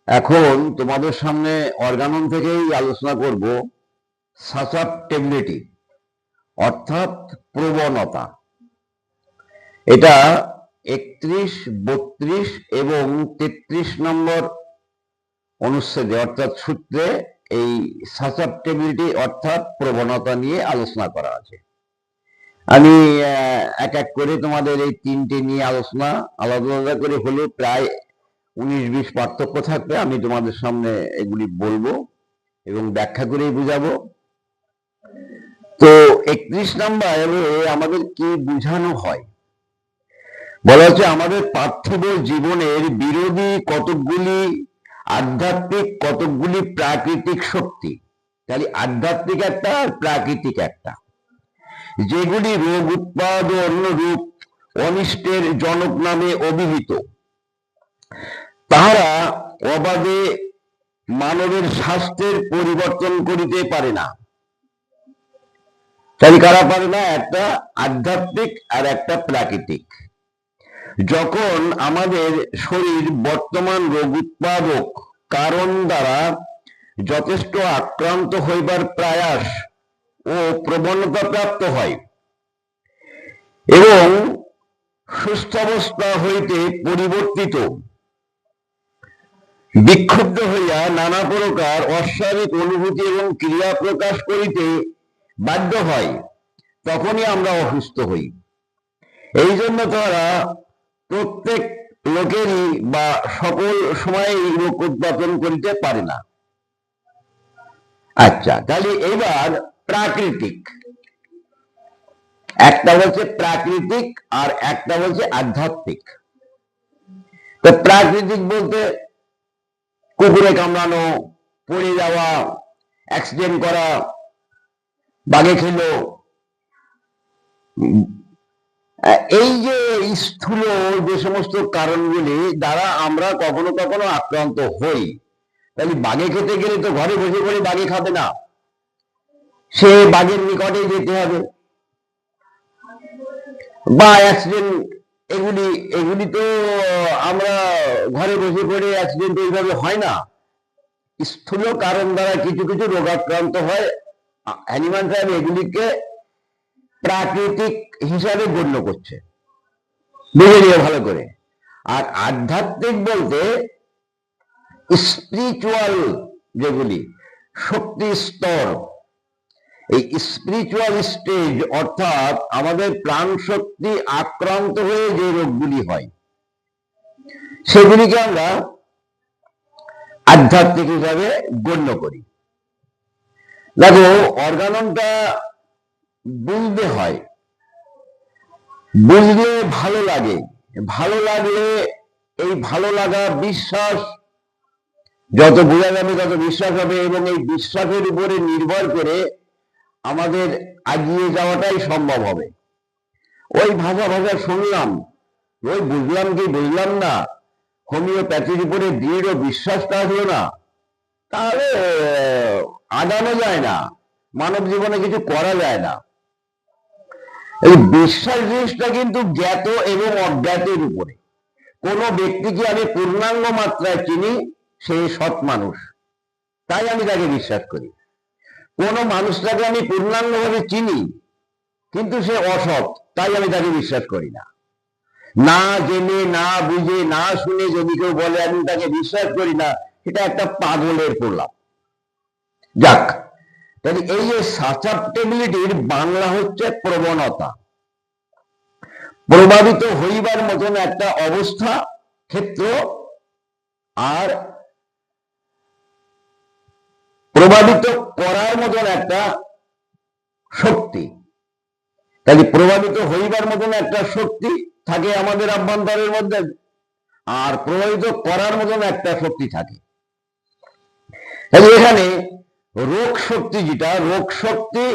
এখন তোমাদের সামনে অর্গানন থেকেই আলোচনা করব সাসেপ্টিবিলিটি অর্থাৎ প্রবণতা। এটা 31, 32 এবং 33 নম্বর অনুচ্ছেদে অর্থাৎ সূত্রে এই সাসেপ্টিবিলিটি অর্থাৎ প্রবণতা নিয়ে আলোচনা করা আছে। আমি এক এক করে তোমাদের এই তিনটে নিয়ে আলোচনা আলাদা আলাদা করে হলেও প্রায় 19-20 পার্থক্য থাকবে। আমি তোমাদের সামনে এগুলি বলবো এবং ব্যাখ্যা করেই বুঝাবো। তো 31 নম্বরে আমাদের কি বুঝানো হয়, বলা হচ্ছে আমাদের পার্থিব জীবনের বিরোধী কতকগুলি আধ্যাত্মিক কতকগুলি প্রাকৃতিক শক্তি, তাহলে আধ্যাত্মিক একটা আর প্রাকৃতিক একটা, যেগুলি রোগ উৎপাদন রূপ অনিষ্টের জনক নামে অভিহিত। তাহারা অবাধে মানবের স্বাস্থ্যের পরিবর্তন করিতে পারে না। তাই কারা পারে না? একটা আধ্যাত্মিক আর একটা প্রাকৃতিক। যখন আমাদের শরীর বর্তমান রোগ উৎপাদক কারণ দ্বারা যথেষ্ট আক্রান্ত হইবার প্রয়াস ও প্রবণতা প্রাপ্ত হয় এবং সুস্থাবস্থা হইতে পরিবর্তিত বিক্ষুব্ধ হইয়া নানা প্রকার অস্বাভাবিক অনুভূতি এবং ক্রিয়া প্রকাশ করিতে বাধ্য হয়, তখনই আমরা অসুস্থ হই। এই জন্য তারা প্রত্যেক লোকেরই বা সকল সময় রোগ উৎপাদন করিতে পারে না। আচ্ছা, তাহলে এবার প্রাকৃতিক, একটা হচ্ছে প্রাকৃতিক আর একটা হচ্ছে আধ্যাত্মিক। তো প্রাকৃতিক বলতে কুকুরে কামড়ানো, পড়ে যাওয়া, অ্যাক্সিডেন্ট করা, বাঘে খেলো, এই যে স্থূল যে সমস্ত কারণগুলি দ্বারা আমরা কখনো কখনো আক্রান্ত হই। তাহলে বাঘে খেতে গেলে তো ঘরে বসে বসে বাঘে খাবে না, সে বাঘের নিকটে যেতে হবে। বা অ্যাক্সিডেন্ট, এগুলি তো আমরা ঘরে বসে পড়ে অ্যাক্সিডেন্ট এইভাবে হয় না। স্থূল কারণ দ্বারা কিছু কিছু রোগাক্রান্ত হয় অ্যানিমালরা, এগুলিকে প্রাকৃতিক হিসাবে গণ্য করছে, বুঝে নিও ভালো করে। আর আধ্যাত্মিক বলতে স্পিরিচুয়াল যেগুলি শক্তি স্তর, এই স্পিরিচুয়াল স্টেজ অর্থাৎ আমাদের প্রাণ শক্তি আক্রান্ত হয়ে যে রোগগুলি হয় সেগুলিকে আমরা আধ্যাত্মিক হিসাবে গণ্য করি। দেখো, অর্গাননটা বুঝতে হয়, বুঝলে ভালো লাগে, ভালো লাগলে এই ভালো লাগা বিশ্বাস, যত বোঝা যাবে তত বিশ্বাস হবে এবং এই বিশ্বাসের উপরে নির্ভর করে আমাদের এগিয়ে যাওয়াটাই সম্ভব হবে। ওই ভাষা শুনলাম, ওই বুঝলাম কি বুঝলাম না, হোমিওপ্যাথির উপরে দৃঢ় বিশ্বাসটা আসলো না, তাহলে আগানো যায় না, মানব জীবনে কিছু করা যায় না। এই বিশ্বাস জিনিসটা কিন্তু জ্ঞাত এবং অজ্ঞাতের উপরে। কোন ব্যক্তিকে আমি পূর্ণাঙ্গ মাত্রায় চিনি, সে সৎ মানুষ, তাই আমি তাকে বিশ্বাস করি। কোন মানুষটাকে আমি পূর্ণাঙ্গভাবে চিনি কিন্তু সে অসৎ, তাই আমি তাকে বিশ্বাস করি না। না জেনে, না বুঝে, না শুনে যদি কেউ বলে আমি তাকে বিশ্বাস করি না, এটা একটা পাগলের প্রলাপ। যাক, তাহলে এই যে সাসেপ্টিবিলিটির বাংলা হচ্ছে প্রবণতা, প্রভাবিত হইবার মতন একটা অবস্থা, ক্ষেত্র, আর প্রভাবিত করার মতন একটা শক্তি। তাহলে প্রভাবিত হইবার মতন একটা শক্তি থাকে আমাদের অভ্যন্তরের মধ্যে, আর প্রভাবিত করার মতন একটা শক্তি থাকে। তাহলে এখানে রোগ শক্তি, যেটা রোগ শক্তি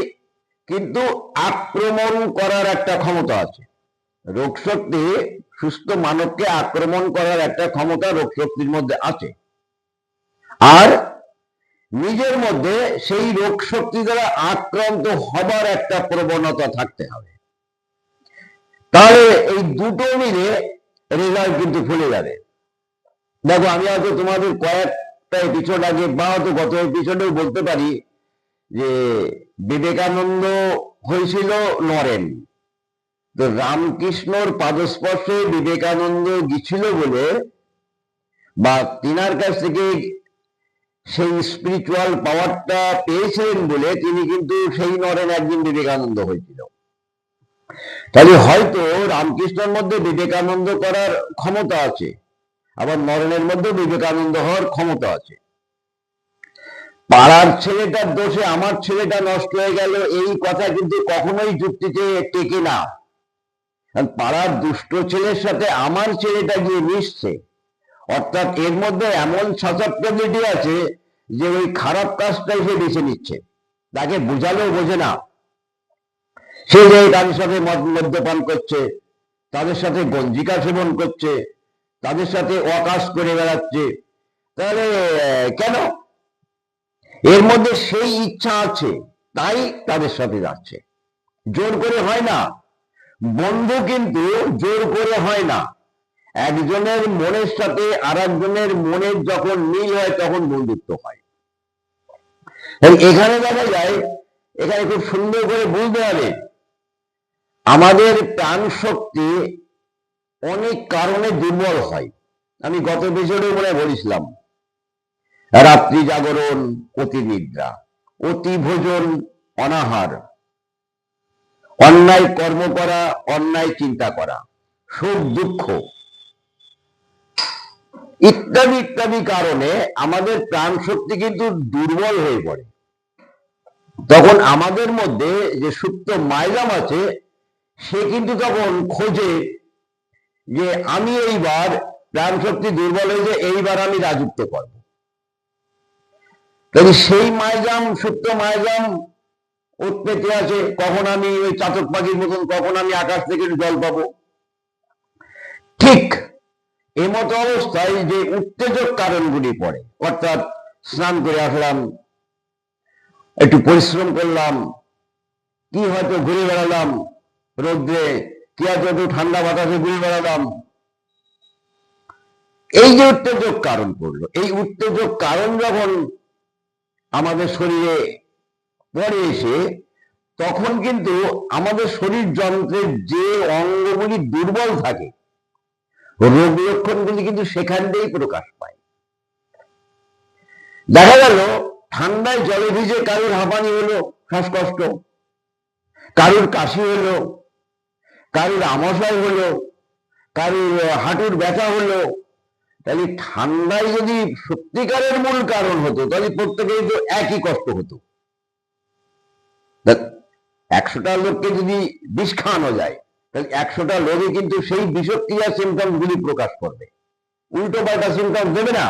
কিন্তু আক্রমণ করার একটা ক্ষমতা আছে। রোগ শক্তি সুস্থ মানবকে আক্রমণ করার একটা ক্ষমতা রোগ শক্তির মধ্যে আছে, আর নিজের মধ্যে সেই রোগ শক্তি দ্বারা আক্রান্ত হবার একটা প্রবণতা থাকতে হবে। তাহলে এই দুটো মিলে রেজাল্ট কিন্তু ফুলে যাবে। দেখো, আমি হয়তো তোমাদের কয়েকটা এপিসোড আগে বা হয়তো গত এপিসোডেও বলতে পারি যে বিবেকানন্দ হয়েছিল নরেন, তো রামকৃষ্ণর পাদস্পর্শে বিবেকানন্দ গিয়েছিল বলে বা তিনার কাছ থেকে সেই স্পিরিচুয়াল পাওয়ারটা পেয়েছিলেন বলে তিনি কিন্তু সেই নরেন একদিন বিবেকানন্দ হয়েছিল। তাহলে হয়তো রামকৃষ্ণের মধ্যে বিবেকানন্দ করার ক্ষমতা আছে, আবার নরেনের মধ্যে বিবেকানন্দ হওয়ার ক্ষমতা আছে। পাড়ার ছেলেটার দোষে আমার ছেলেটা নষ্ট হয়ে গেল, এই কথা কিন্তু কখনোই যুক্তিতে টেকে না। পাড়ার দুষ্ট ছেলের সাথে আমার ছেলেটা গিয়ে মিশছে, অর্থাৎ এর মধ্যে এমন সাসেপ্টেবিলিটি আছে যে ওই খারাপ কাজটাই সে বেছে নিচ্ছে, তাকে বোঝালেও বোঝে না। সে যে তাদের সাথে মদ্যপান করছে, তাদের সাথে গঞ্জিকা সেবন করছে, তাদের সাথে অকাশ করে বেড়াচ্ছে, তাহলে কেন? এর মধ্যে সেই ইচ্ছা আছে, তাই তাদের সাথে যাচ্ছে। জোর করে হয় না। বন্ধু কিন্তু জোর করে হয় না। একজনের মনের সাথে আর একজনের মনের যখন মিল হয় তখন বন্ধুত্ব হয়। এখানে দেখা যায়, এখানে খুব সুন্দর করে বুঝতে হবে, আমাদের প্রাণ শক্তি অনেক কারণে দুর্বল হয়। আমি গত এপিসোডে মনে বলেছিলাম, রাত্রি জাগরণ, অতি নিদ্রা, অতি ভোজন, অনাহার, অন্যায় কর্ম করা, অন্যায় চিন্তা করা, সুখ দুঃখ ইত্যাদি ইত্যাদি কারণে আমাদের প্রাণ শক্তি কিন্তু দুর্বল হয়ে পড়ে। তখন আমাদের মধ্যে যে সুপ্ত মাইলাম আছে, সে কিন্তু তখন খোঁজে যে আমি এইবার প্রাণ শক্তি দুর্বল হয়েছে, এইবার আমি রাজত্ব করব। তাহলে সেই মাইজাম, সুপ্ত মাইজাম উৎপেতে আছে, কখন আমি ওই চাতক পাখির মতন কখন আমি আকাশ থেকে জল পাবো। ঠিক এমতো অবস্থায় যে উত্তেজক কারণগুলি পড়ে, অর্থাৎ স্নান করে আসলাম, একটু পরিশ্রম করলাম, কি হয়তো ঘুরে বেড়ালাম রোদ্রে, কি হয়তো একটু ঠান্ডা বাতাসে ঘুরে বেড়ালাম, এই যে উত্তেজক কারণ পড়লো, এই উত্তেজক কারণ যখন আমাদের শরীরে পড়ে এসে, তখন কিন্তু আমাদের শরীর যন্ত্রের যে অঙ্গগুলি দুর্বল থাকে, রোগ লক্ষণগুলি কিন্তু সেখান দিয়েই প্রকাশ পায়। দেখা গেল ঠান্ডায় জলে ভিজে কারুর হাঁপানি হলো, শ্বাসকষ্ট, কারুর কাশি হলো, কারুর আমাশয় হলো, কারুর হাঁটুর ব্যথা হলো। তাহলে ঠান্ডায় যদি সত্যিকারের মূল কারণ হতো, তাহলে প্রত্যেকেই তো একই কষ্ট হতো। 100টা লোককে যদি বিষ খাওয়ানো যায়, তাহলে 100টা লোকে কিন্তু সেই বিষক্রিয়া সিমটমস গুলি প্রকাশ করবে, উল্টো পাল্টা সিমটমস দেবে না।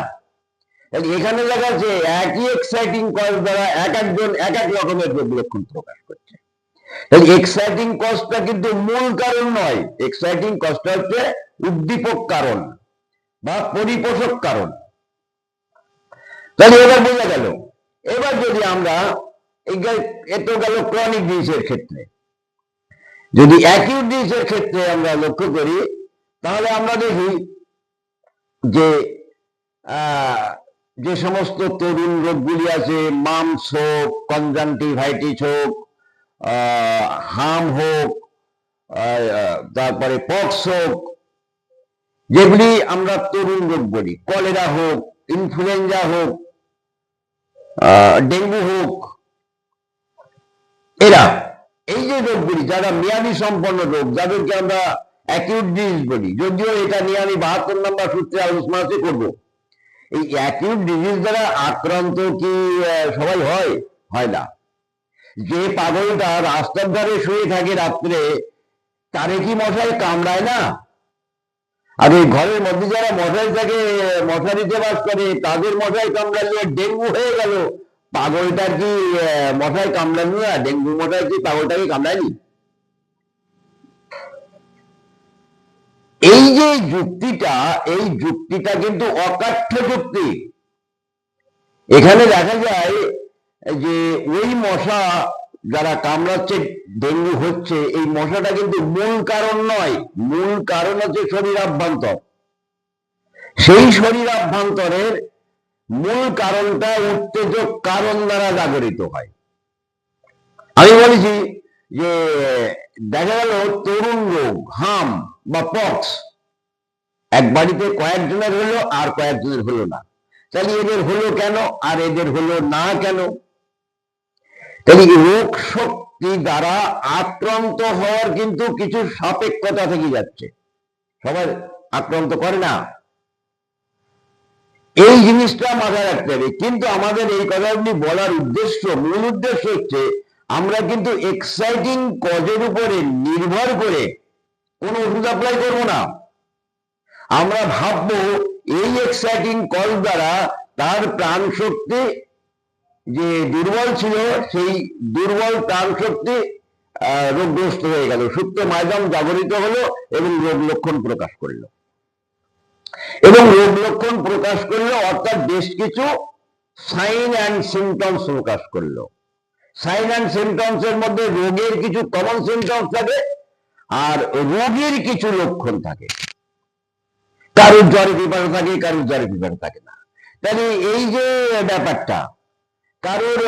এখানে দেখা যাচ্ছে একই এক্সাইটিং কজ দ্বারা এক একজন এক এক রকমের রোগ লক্ষণ প্রকাশ করছে। এক্সাইটিং কজটা কিন্তু মূল কারণ নয়, এক্সাইটিং কজটা হচ্ছে উদ্দীপক কারণ বা পরিপোষক কারণ। তাহলে এবার বোঝা গেল। এবার যদি আমরা এত গেল ক্রনিক ডিজিজের ক্ষেত্রে, যদি অ্যাকিউট ডিজিজের ক্ষেত্রে আমরা লক্ষ্য করি, তাহলে আমরা দেখি যে যে সমস্ত তরুণ রোগগুলি আছে, মামস হোক, কনজাংটিভাইটিস হোক, হাম হোক, তারপরে পক্স হোক, যেগুলি আমরা তরুণ রোগ বলি, কলেরা হোক, ইনফ্লুয়েঞ্জা হোক, ডেঙ্গু হোক, এরা এই যে রোগগুলি যারা মেয়াদি সম্পন্ন রোগ, যাদেরকে আমরা অ্যাকিউট ডিজিজ বলি, যদিও এটা নিয়ে আমি 72 নম্বর সূত্রে আলোচনা করব। এই অ্যাকিউট ডিজিজ দ্বারা আক্রান্ত কি সবাই হয়? হয় না। যে পাগলটা রাস্তার ধারে শুয়ে থাকে রাত্রে, তারে কি মশাই কামড়ায় না? আর এই ঘরের মধ্যে যারা মশাই থাকে, মশারিতে বাস করে, তাদের মশাই কামড়ালে ডেঙ্গু হয়ে গেল, পাগলটার কি মশাই কামড়ানি না? ডেঙ্গু মশাই কি পাগলটাকে কামড়ায়নি? এই যে যুক্তিটা, এই যুক্তিটা কিন্তু অকাঠ্য যুক্তি। এখানে দেখা যায় যে ওই মশা যারা কামড়াচ্ছে, ডেঙ্গু হচ্ছে, এই মশাটা কিন্তু মূল কারণ নয়, মূল কারণ হচ্ছে শরীর অভ্যন্তর। সেই শরীর অভ্যন্তরের মূল কারণটা উত্তেজক কারণ দ্বারা জাগরিত হয়। আমি বলেছি যে দেখা গেল তরুণ রোগ, হাম বা পক্স এক বাড়িতে কয়েকজনের হলো আর কয়েকজনের হলো না। তাহলে এদের হলো কেন আর এদের হলো না কেন? তাহলে রোগ শক্তি দ্বারা আক্রান্ত হওয়ার কিন্তু কিছু সাপেক্ষতা থেকে যাচ্ছে, সবাই আক্রান্ত করে না, এই জিনিসটা মাথায় রাখতে হবে। কিন্তু আমাদের এই কথাগুলি বলার উদ্দেশ্য, মূল উদ্দেশ্য হচ্ছে আমরা কিন্তু এক্সাইটিং কজের উপরে নির্ভর করে কোন ওষুধ অ্যাপ্লাই করবো না। আমরা ভাববো এই এক্সাইটিং কজ দ্বারা তার প্রাণ শক্তি যে দুর্বল ছিল, সেই দুর্বল প্রাণ শক্তি রোগগ্রস্ত হয়ে গেল, সুপ্ত মাইদম জাগরিত হলো এবং রোগ লক্ষণ প্রকাশ করলো। এবং রোগ লক্ষণ প্রকাশ করলো অর্থাৎ বেশ কিছু সাইন অ্যান্ড সিমটমস প্রকাশ করলো। সাইন অ্যান্ড সিমটমস এর মধ্যে রোগের কিছু কমন সিমটমস থাকে আর রোগের কিছু লক্ষণ থাকে। কারুর জ্বরে ফিভার থাকে, কারুর জ্বরে ফিভার থাকে না। তাহলে এই যে ব্যাপারটা, কারোর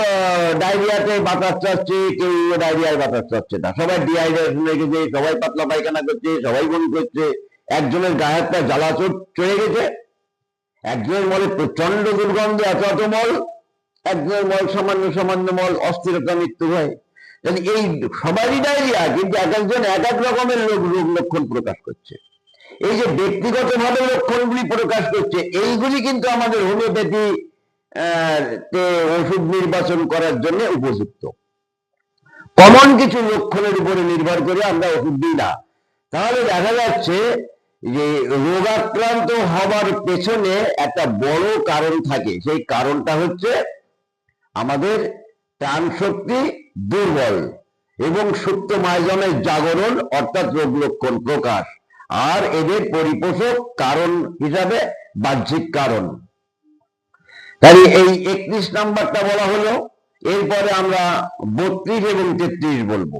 ডায়রিয়াতে বাতাস চাচ্ছে, কেউ ডায়রিয়ায় বাতাস চাচ্ছে না, সবাই ডিহাইড্রেশন রেখেছে, সবাই পাতলা পায়খানা করছে, সবাই বমি করছে, একজনের গায়ে একটা জ্বালা চড়ে গেছে, একজনের মলে প্রচন্ড দুর্গন্ধ, এত এত মল, একজনের মল সামান্য সামান্য মল, অস্থিরতা, মৃত্যু হয়। এই সবারই ডায়রিয়া, কিন্তু এক একজন এক এক রকমের রোগ লক্ষণ প্রকাশ করছে। এই যে ব্যক্তিগতভাবে লক্ষণগুলি প্রকাশ করছে, এইগুলি কিন্তু আমাদের হোমিওপ্যাথি ওষুধ নির্বাচন করার জন্য উপযুক্ত। কমন কিছু লক্ষণের উপরে নির্ভর করে আমরা ওষুধ দিই না। তাহলে দেখা যাচ্ছে যে রোগাক্রান্ত হবার পেছনে একটা বড় কারণ থাকে। সেই কারণটা হচ্ছে আমাদের প্রাণ শক্তি দুর্বল এবং সুপ্ত মাইজমের জাগরণ অর্থাৎ রোগ লক্ষণ প্রকাশ, আর এদের পরিপোষক কারণ হিসাবে বাহ্যিক কারণ। তাই এই 31 নাম্বারটা বলা হলো। এরপরে আমরা 32 এবং 33 বলবো।